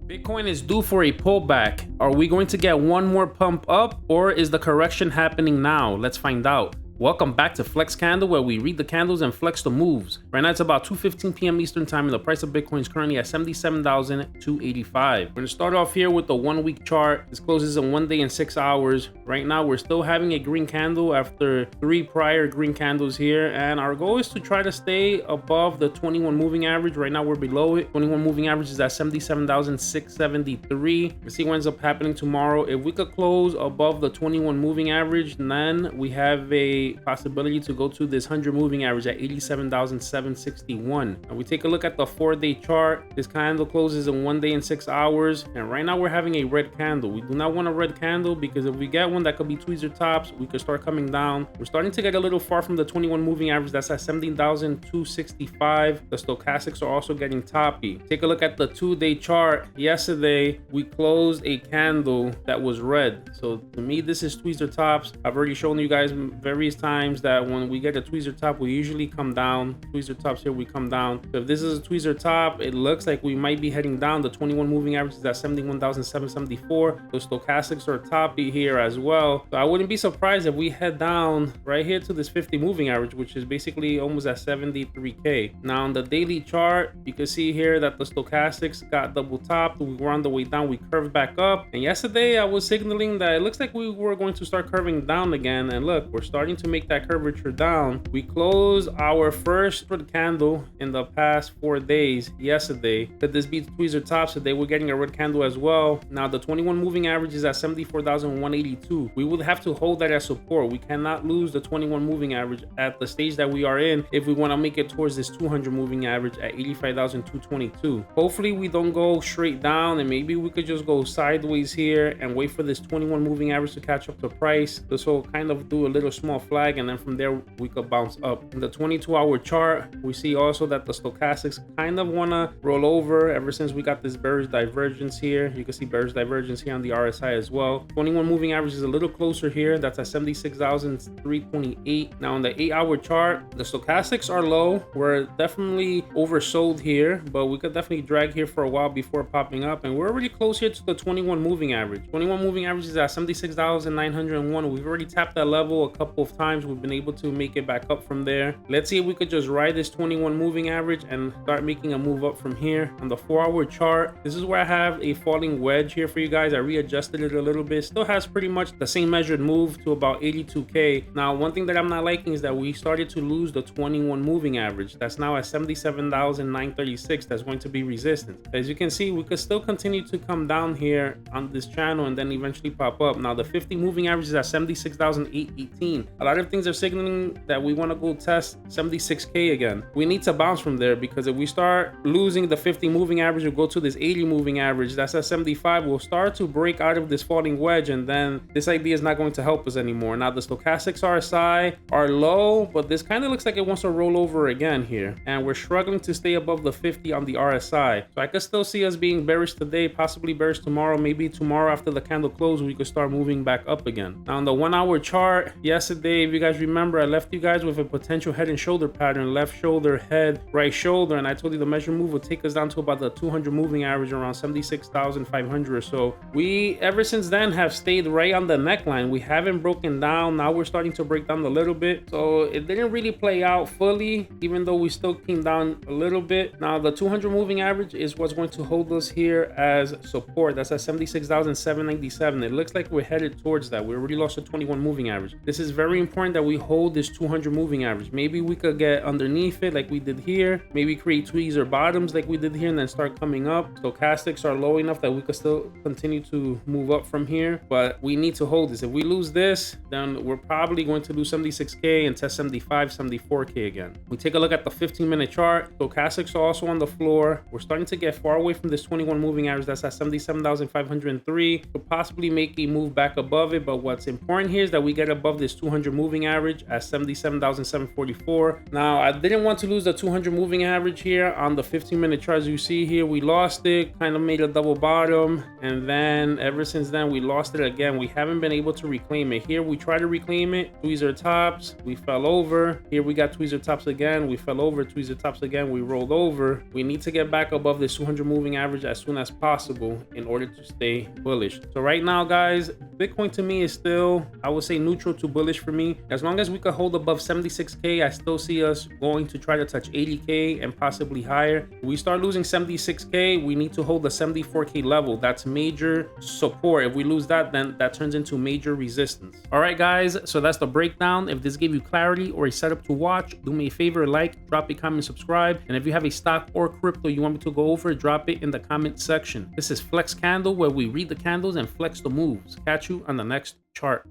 Bitcoin is due for a pullback. Are we going to get one more pump up, or is the correction happening now? Let's find out. Welcome back to Flex Candle, where we read the candles and flex the moves. Right now it's about 2:15 p.m. Eastern time, and the price of Bitcoin is currently at $77,285. We're gonna start off here with the 1 week chart. This closes in 1 day and 6 hours. Right now we're still having a green candle after 3 prior green candles here, and our goal is to try to stay above the 21 moving average. Right now we're below it. 21 moving average is at 77,673. Let's see what ends up happening tomorrow. If we could close above the 21 moving average, then we have a possibility to go to this 100 moving average at 87,761. And we take a look at the 4-day chart. This candle closes in 1 day and 6 hours, and right now we're having a red candle. We do not want a red candle, because if we get one that could be tweezer tops, we could start coming down. We're starting to get a little far from the 21 moving average. That's at 17,265. The stochastics are also getting toppy. Take a look at the 2-day chart. Yesterday we closed a candle that was red, so to me this is tweezer tops. I've already shown you guys various times that when we get a tweezer top, we usually come down. Tweezer tops here, we come down. So if this is a tweezer top, it looks like we might be heading down. The 21 moving average is at 71,774. The stochastics are toppy here as well, so I wouldn't be surprised if we head down right here to this 50 moving average, which is basically almost at 73k. Now on the daily chart, you can see here that the stochastics got double topped. We were on the way down, we curved back up, and yesterday I was signaling that it looks like we were going to start curving down again, and look, we're starting to make that curvature down. We closed our first red candle in the past 4 days yesterday. Could this be tweezer tops? Today we're getting a red candle as well. Now the 21 moving average is at 74,182. We would have to hold that as support. We cannot lose the 21 moving average at the stage that we are in if we want to make it towards this 200 moving average at 85,222. Hopefully we don't go straight down, and maybe we could just go sideways here and wait for this 21 moving average to catch up to price. This will kind of do a little small flag, and then from there we could bounce up. In the 22-hour chart, we see also that the stochastics kind of want to roll over ever since we got this bearish divergence here. You can see bearish divergence here on the RSI as well. 21 moving average is a little closer here. That's at 76,328. Now on the 8-hour chart, the stochastics are low. We're definitely oversold here, but we could definitely drag here for a while before popping up, and we're already close here to the 21 moving average. 21 moving average is at 76,901. We've already tapped that level a couple of times. We've been able to make it back up from there. Let's see if we could just ride this 21 moving average and start making a move up from here. On the 4-hour chart, this is where I have a falling wedge here for you guys. I readjusted it a little bit. Still has pretty much the same measured move to about 82k. Now one thing that I'm not liking is that we started to lose the 21 moving average. That's now at 77,936. That's going to be resistance. As you can see, we could still continue to come down here on this channel and then eventually pop up. Now the 50 moving average is at 76,818. A lot of things are signaling that we want to go test 76k again. We need to bounce from there, because if we start losing the 50 moving average, we'll go to this 80 moving average. That's at 75. We'll start to break out of this falling wedge, and then this idea is not going to help us anymore. Now the stochastics RSI are low, but this kind of looks like it wants to roll over again here, and we're struggling to stay above the 50 on the RSI. So I could still see us being bearish today, possibly bearish tomorrow. Maybe tomorrow after the candle close, we could start moving back up again. Now on the 1-hour chart, yesterday, if you guys remember, I left you guys with a potential head and shoulder pattern: left shoulder, head, right shoulder, and I told you the measure move would take us down to about the 200 moving average, around 76,500 or so. We ever since then have stayed right on the neckline. We haven't broken down. Now we're starting to break down a little bit, so it didn't really play out fully, even though we still came down a little bit. Now the 200 moving average is what's going to hold us here as support. That's at 76,797. It looks like we're headed towards that. We already lost the 21 moving average. This is very important that we hold this 200 moving average. Maybe we could get underneath it like we did here, maybe create tweezer bottoms like we did here, and then start coming up. Stochastics are low enough that we could still continue to move up from here, but we need to hold this. If we lose this, then we're probably going to lose 76k and test 75, 74k again. We take a look at the 15-minute chart. Stochastics are also on the floor. We're starting to get far away from this 21 moving average. That's at 77,503. Could possibly make a move back above it, but what's important here is that we get above this 200 moving average at 77,744. Now, I didn't want to lose the 200 moving average here on the 15-minute chart. As you see here, we lost it, kind of made a double bottom, and then ever since then we lost it again. We haven't been able to reclaim it. Here we tried to reclaim it, tweezer tops, we fell over. Here we got tweezer tops again, we fell over, tweezer tops again, we rolled over. We need to get back above this 200 moving average as soon as possible in order to stay bullish. So right now, guys, Bitcoin to me is still, I would say, neutral to bullish for me. As long as we could hold above 76k, I still see us going to try to touch 80k and possibly higher. If we start losing 76k, we need to hold the 74k level. That's major support. If we lose that, then that turns into major resistance. All right, guys, so that's the breakdown. If this gave you clarity or a setup to watch, do me a favor, like, drop a comment, subscribe, and if you have a stock or crypto you want me to go over, drop it in the comment section. This is Flex Candle, where we read the candles and flex the moves. Catch you on the next chart.